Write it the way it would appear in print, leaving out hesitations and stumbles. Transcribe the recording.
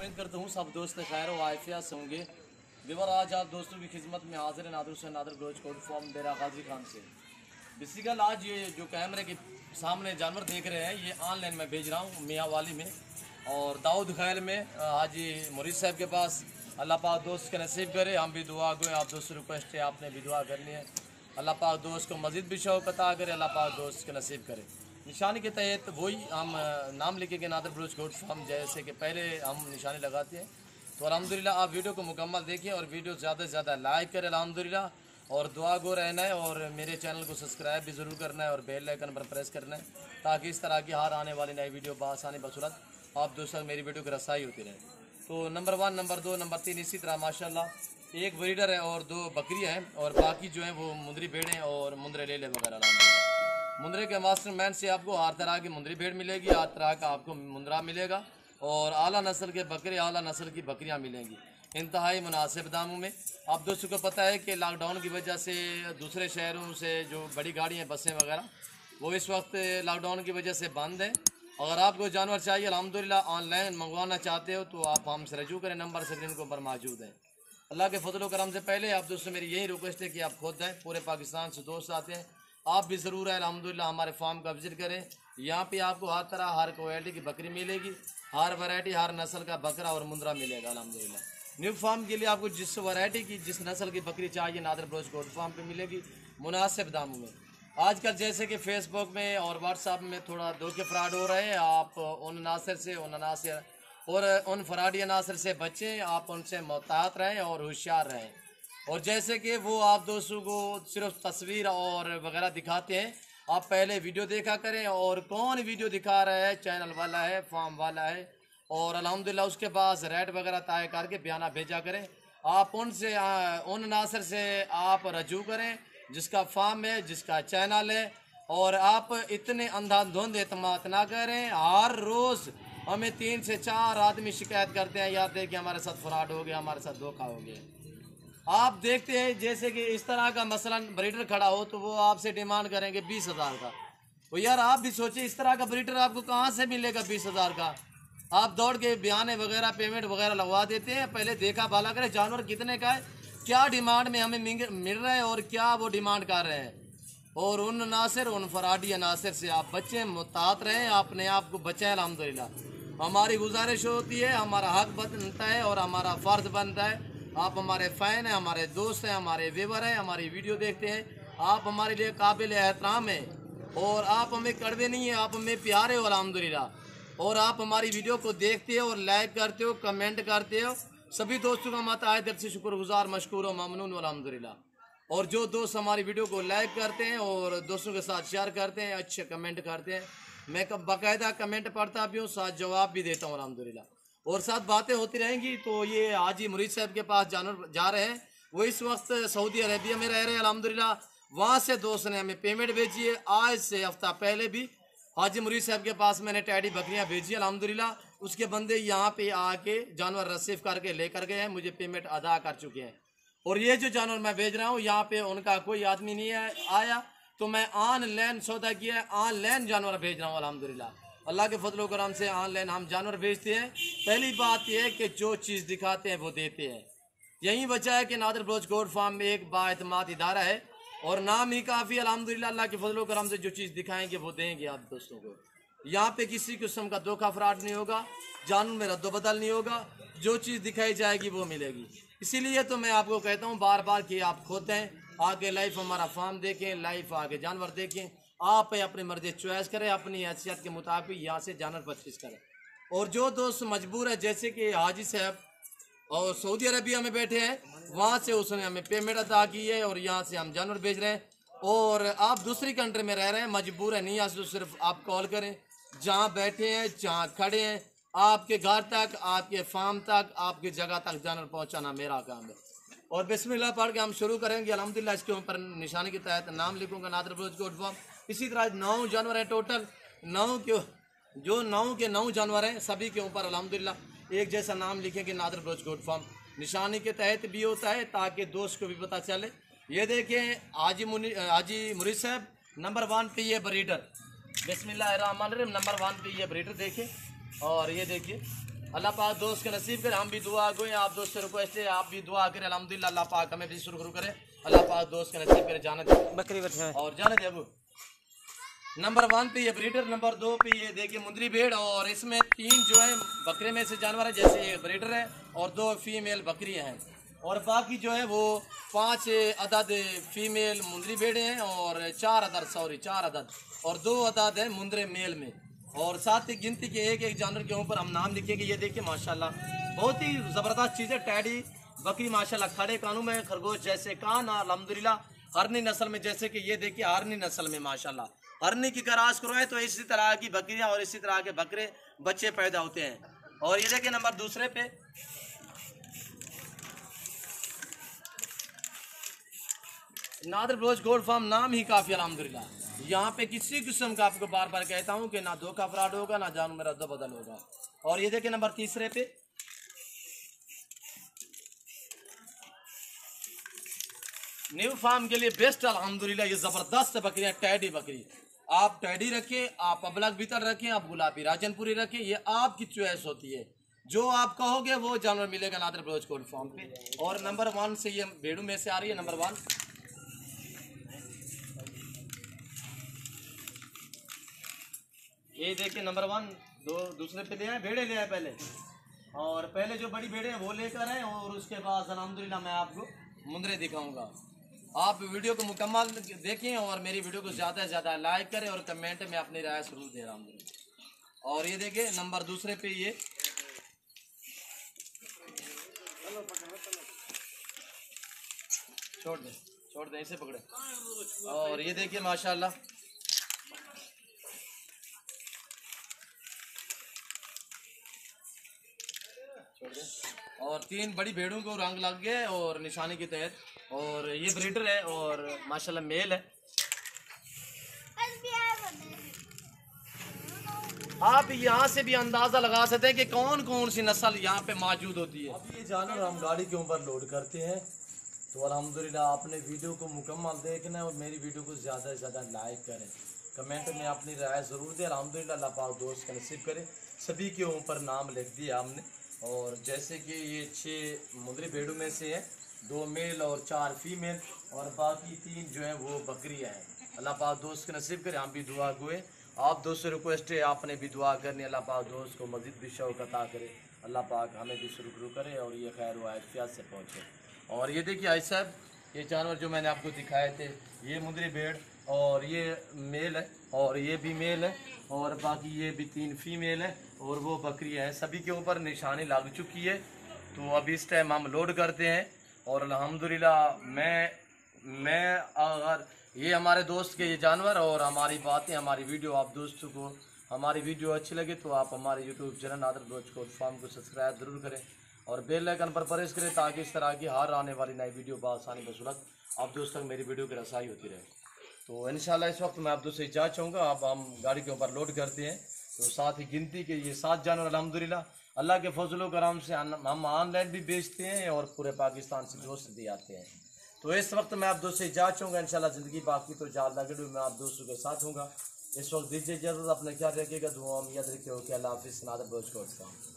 उम्मीद करता हूँ सब दोस्त खैर व आफियत से होंगे। बेवर आज आप दोस्तों की खिदमत में हाजिर है नादर हुसैन नादर ब्रोच कोड फॉर्म डेरा गाजी खान से। बेसिकल आज ये जो कैमरे के सामने जानवर देख रहे हैं ये ऑनलाइन में भेज रहा हूँ मियाँ वाली में और दाऊद खैल में हाजी मुरीद साहब के पास। अल्लाह पाक दोस्त के नसीब करे, हम भी दुआ गए। आप दोस्त रिक्वेस्ट है आपने भी दुआ करनी है। अल्लाह पाक दोस्त को मज़ीद भी शौक़ अता करे, अल्लाह पाक दोस्त के नसीब करे। निशानी के तहत वही हम नाम लिखे के नादर ब्रोच कोड फॉर्म जैसे कि पहले हम निशानी लगाते हैं। तो अल्हम्दुलिल्लाह आप वीडियो को मुकम्मल देखिए और वीडियो ज़्यादा से ज़्यादा लाइक करें अल्हम्दुलिल्लाह। और दुआ गो रहना है और मेरे चैनल को सब्सक्राइब भी ज़रूर करना है और बेल आइकन पर प्रेस करना है ताकि इस तरह की हर आने वाली नई वीडियो बआसानी बसूरत आप दोस्तों मेरी वीडियो की रसाई होती रहे। तो नंबर 1, नंबर 2, नंबर 3 इसी तरह माशाल्लाह एक ब्रीडर है और 2 बकरियाँ हैं और बाकी जो हैं वो मुंदरी भेड़ हैं और मुंदरे लेले वगैरह। अल्हम्दुलिल्लाह मुंदरे के मास्टर मैन से आपको हर तरह की मुंदरी भेड़ मिलेगी, हर तरह का आपको मुंदरा मिलेगा और आला नस्ल के बकरे, आला नस्ल की बकरियां मिलेंगी इंतहाई मुनासिब दामों में। आप दोस्तों को पता है कि लॉकडाउन की वजह से दूसरे शहरों से जो बड़ी गाड़ियाँ बसें वगैरह वो इस वक्त लॉकडाउन की वजह से बंद है। अगर आपको जानवर चाहिए अल्हम्दुलिल्लाह ऑनलाइन मंगवाना चाहते हो तो आप हमसे रजू करें, नंबर स्क्रीन के ऊपर मौजूद है। अल्लाह के फजल करम से पहले आप दोस्तों मेरी यही रिक्वेस्ट है कि आप खुद आएँ, पूरे पाकिस्तान से दोस्त आते हैं, आप भी ज़रूर है अल्हम्दुलिल्लाह हमारे फार्म का विजिट करें। यहाँ पे आपको हर तरह हर क्वालिटी की बकरी मिलेगी, हर वैरायटी हर नस्ल का बकरा और मुंदरा मिलेगा अल्हम्दुलिल्लाह। न्यू फार्म के लिए आपको जिस वैरायटी की जिस नस्ल की बकरी चाहिए नादर ब्रोच कोड फार्म पे मिलेगी मुनासिब दामों में। आजकल जैसे कि फेसबुक में और व्हाट्सएप में थोड़ा धोखे फ्रॉड हो रहे हैं, आप उन नासिर से उन अनासिर और उन फराडी अनासिर से बचें, आप उनसे मोहतात रहें और होशियार रहें। और जैसे कि वो आप दोस्तों को सिर्फ तस्वीर और वगैरह दिखाते हैं, आप पहले वीडियो देखा करें और कौन वीडियो दिखा रहा है, चैनल वाला है, फार्म वाला है, और अल्हम्दुलिल्लाह उसके पास रेट वगैरह तय करके बयाना भेजा करें। आप उनसे उन नासर से आप रजू करें जिसका फार्म है, जिसका चैनल है, और आप इतने अंधाधुंध एतमाद ना करें। हर रोज़ हमें 3 से 4 आदमी शिकायत करते हैं, यार देखिए हमारे साथ फ्रॉड हो गया, हमारे साथ धोखा हो गया। आप देखते हैं जैसे कि इस तरह का मसलन ब्रीडर खड़ा हो तो वो आपसे डिमांड करेंगे 20,000 का। तो यार आप भी सोचिए इस तरह का ब्रीडर आपको कहाँ से मिलेगा 20,000 का। आप दौड़ के बयाने वगैरह पेमेंट वगैरह लगवा देते हैं। पहले देखा भाला करें जानवर कितने का है, क्या डिमांड में हमें मिल रहा है और क्या वो डिमांड कर रहे हैं। और उन नासिर उन फराडी नासिर से आप बच्चे मुतात रहें, अपने आप को बचाएं। अल्हम्दुलिल्लाह हमारी गुजारिश होती है, हमारा हक बनता है और हमारा फ़र्ज बनता है। आप हमारे फ़ैन हैं, हमारे दोस्त हैं, हमारे व्यूवर हैं, हमारी वीडियो देखते हैं, आप हमारे लिए काबिल एहतराम हैं और आप हमें कड़वे नहीं हैं, आप हमें प्यारे हो अल्हम्दुलिल्लाह। और आप हमारी वीडियो को देखते हो और लाइक करते हो, कमेंट करते हो। सभी दोस्तों का मत आए दिल से शुक्रगुजार, मशकूर और ममनून अल्हम्दुलिल्लाह। और जो दोस्त हमारी वीडियो को लाइक करते हैं और दोस्तों के साथ शेयर करते हैं, अच्छे कमेंट करते हैं, मैं बाकायदा कमेंट पढ़ता भी हूँ, साथ जवाब भी देता हूँ अल्हम्दुलिल्लाह। और साथ बातें होती रहेंगी। तो ये हाजी मुरीद साहब के पास जानवर जा रहे हैं, वो इस वक्त सऊदी अरेबिया में रह रहे हैं अल्हम्दुलिल्लाह। वहाँ से दोस्त ने हमें पेमेंट भेजी है। आज से हफ्ता पहले भी हाजी मुरीद साहब के पास मैंने टैडी बकरियाँ भेजी अल्हम्दुलिल्लाह। उसके बंदे यहाँ पे आके जानवर रिसीव करके लेकर गए हैं, मुझे पेमेंट अदा कर चुके हैं। और ये जो जानवर मैं भेज रहा हूँ यहाँ पे उनका कोई आदमी नहीं आया, तो मैं ऑनलाइन सौदा किया, ऑनलाइन जानवर भेज रहा हूँ अल्हम्दुलिल्लाह। अल्लाह के फजल करम से ऑनलाइन हम जानवर भेजते हैं। पहली बात यह है कि जो चीज़ दिखाते हैं वो देते हैं। यही वजह है कि नादर ब्रोच कोड फार्म में एक बाएतमाद इदारा है और नाम ही काफ़ी अल्हम्दुलिल्लाह। अल्लाह के फजल करम से जो चीज़ दिखाएंगे वो देंगे आप दोस्तों को। यहाँ पे किसी किस्म का धोखा फ्रॉड नहीं होगा, जानवर में रद्दोबदल नहीं होगा, जो चीज़ दिखाई जाएगी वो मिलेगी। इसीलिए तो मैं आपको कहता हूँ बार बार कि आप खुद हैं, आके लाइफ हमारा फार्म देखें, लाइफ आके जानवर देखें, आप अपनी मर्जी चॉइस करें, अपनी हैसियत के मुताबिक यहाँ से जानवर परचेज करें। और जो दोस्त मजबूर है जैसे कि हाजी साहब और सऊदी अरबिया में बैठे हैं, वहाँ से उसने हमें पेमेंट अदा की है और यहाँ से हम जानवर भेज रहे हैं। और आप दूसरी कंट्री में रह रहे हैं, मजबूर है नहीं, तो सिर्फ आप कॉल करें, जहाँ बैठे हैं जहाँ खड़े हैं आपके घर तक, आपके फार्म तक, आपकी जगह तक जानवर पहुँचाना मेरा काम है। और बिस्मिल्लाह पढ़ के हम शुरू करेंगे अल्हम्दुलिल्लाह। इसके ऊपर निशानी के तहत नाम लिखूंगा नादर ब्रोच कोड फॉर्म। इसी तरह 9 जानवर हैं टोटल, 9 के 9 जानवर हैं, सभी के ऊपर अल्हम्दुलिल्लाह एक जैसा नाम लिखेंगे नादर ब्रोच कोड फॉर्म। निशानी के तहत भी होता है ताकि दोस्त को भी पता चले। ये देखें हाजी मुरीद साहब नंबर 1 पे ये ब्रीडर, बिस्मिल्लाहिर्रहमानिर्रहीम, नंबर 1 पे ये ब्रीडर देखें। और ये देखिए अल्लाह पाक दोस्त के नसीब करे, हम भी दुआ गए, आप दोस्त से रिक्वेस्ट है आप भी दुआ करें अल्हम्दुलिल्लाह, अल्लाह पाक हमें भी शुरू करे, अल्लाह पाक दोस्त के नसीब करे, जाने दे बकरी बैठे और जाने दे। अब नंबर 1 पे ये ब्रीडर, नंबर 2 पे ये देखिए मुंदरी भेड़, और इसमें 3 जो है बकरे में से जानवर है, जैसे ये ब्रीडर है और 2 फीमेल बकरियां हैं, और बाकी जो है वो 5 अदद फीमेल मुंदरी भेड़े हैं और 4 अदद और 2 अदद है मुंदरे मेल में, और साथ ही गिनती के एक जानवर के ऊपर हम नाम लिखेंगे। ये देखिए माशाल्लाह बहुत ही ज़बरदस्त चीज़ है, टैडी बकरी माशाल्लाह, खड़े कानों में खरगोश जैसे कान, अल्हम्दुलिल्लाह हरनी नस्ल में, जैसे कि ये देखिए हरनी नस्ल में माशाल्लाह हरनी की क्रॉस करवाए तो इसी तरह की बकरियां और इसी तरह के बकरे बच्चे पैदा होते हैं। और ये देखिए नंबर 2 पे नादर बलोच गोल्ड फार्म, नाम ही काफ़ी अल्हम्दुलिल्लाह। यहाँ पे किसी किस्म का आपको बार बार कहता हूँ कि ना धोखा फ्रॉड होगा, ना जानू मेरा अदल बदल होगा। और ये देखिए नंबर 3 पे न्यू फार्म के लिए बेस्ट अल्हम्दुलिल्लाह, ये ज़बरदस्त बकरियाँ, टैडी बकरी। आप टैडी रखें, आप अबलग भीतर रखें, आप गुलाबी राजनपुरी रखें, ये आपकी चॉइस होती है, जो आप कहोगे वो जानवर मिलेगा नादर बलोच गोल्ड फार्म पे। और नंबर 1 से ये भेड़ों में से आ रही है नंबर 1, ये देखिए नंबर 1, दूसरे पे ले आए, भेड़े ले आए पहले, और पहले जो बड़ी भेड़े हैं वो लेकर आए, और उसके बाद अल्हम्दुलिल्लाह मैं आपको मुंदरे दिखाऊंगा। आप वीडियो को मुकम्मल देखें और मेरी वीडियो को ज़्यादा से ज़्यादा लाइक करें और कमेंट में अपनी राय जरूर दे रहा हूँ। और ये देखिए नंबर 2 पे ये छोड़ दे इसे पकड़े, और ये देखिए माशाल्लाह और 3 बड़ी भेड़ों को रंग लग गए और निशानी के तहत, और ये ब्रीडर है और माशाल्लाह मेल है। आप यहाँ से भी अंदाज़ा लगा सकते हैं कि कौन कौन सी नस्ल यहाँ पे मौजूद होती है। अब ये जानवर हम गाड़ी के ऊपर लोड करते हैं, तो अल्हम्दुलिल्लाह आपने वीडियो को मुकम्मल देखना है और मेरी वीडियो को ज़्यादा से ज़्यादा लाइक करें, कमेंट में अपनी राय ज़रूर दें। अल्हम्दुलिल्लाह अल्लाह पाक दोस्त का नसीब करे, सभी के ऊपर नाम लिख दिया हमने। और जैसे कि ये 6 मुंदरी भेड़ों में से है, 2 मेल और 4 फीमेल, और बाकी 3 जो है वो बकरियाँ हैं। अल्लाह पाक दोस्त के नसीब करे, हम भी दुआ गुए, आप दोस्त से रिक्वेस्ट है आपने भी दुआ करनी, अल्लाह पाक दोस्त को मज़ीद भी शौक़ अता करे, अल्लाह पाक हमें भी शुरू करे और ये खैर व आफियत से पहुँचे। और ये देखिए आई साहब, ये जानवर जो मैंने आपको दिखाए थे, ये मुंदरी भेड़ और ये मेल है और ये भी मेल है, और बाकी ये भी 3 फीमेल है, और वो बकरियाँ हैं, सभी के ऊपर निशानी लग चुकी है। तो अभी इस टाइम हम लोड करते हैं, और अल्हम्दुलिल्लाह मैं अगर ये हमारे दोस्त के ये जानवर और हमारी बातें, हमारी वीडियो आप दोस्तों को हमारी वीडियो अच्छी लगे तो आप हमारे YouTube channel Nadir Baloch gold farm को सब्सक्राइब जरूर करें और बेल आइकन पर प्रेस करें, ताकि इस तरह की हर आने वाली नई वीडियो बआसानी बसुलत आप दोस्तों तक मेरी वीडियो की रसाई होती रहे। तो इंशाल्लाह इस वक्त मैं आप दोस्तों से इजाज़त चाहूँगा। अब हम गाड़ी के ऊपर लोड करते हैं, तो साथ ही गिनती के ये 7 जानवर अल्हम्दुलिल्लाह अल्लाह के फजल करम से हम ऑनलाइन भी बेचते हैं और पूरे पाकिस्तान से दोस्त भी आते हैं। तो इस वक्त मैं आप दोस्तों से इजाज़त चाहूँगा, इंशाल्लाह ज़िंदगी बाकी तो जाल लगे मैं आप दोस्तों के साथ हूँगा। इस वक्त दीजिए इजाज़त, अपने ख्याल रखिएगा, दुआ में याद रखिए। ओके, अल्लाह हाफिज़, नादर बलोच गोल्ड फार्म।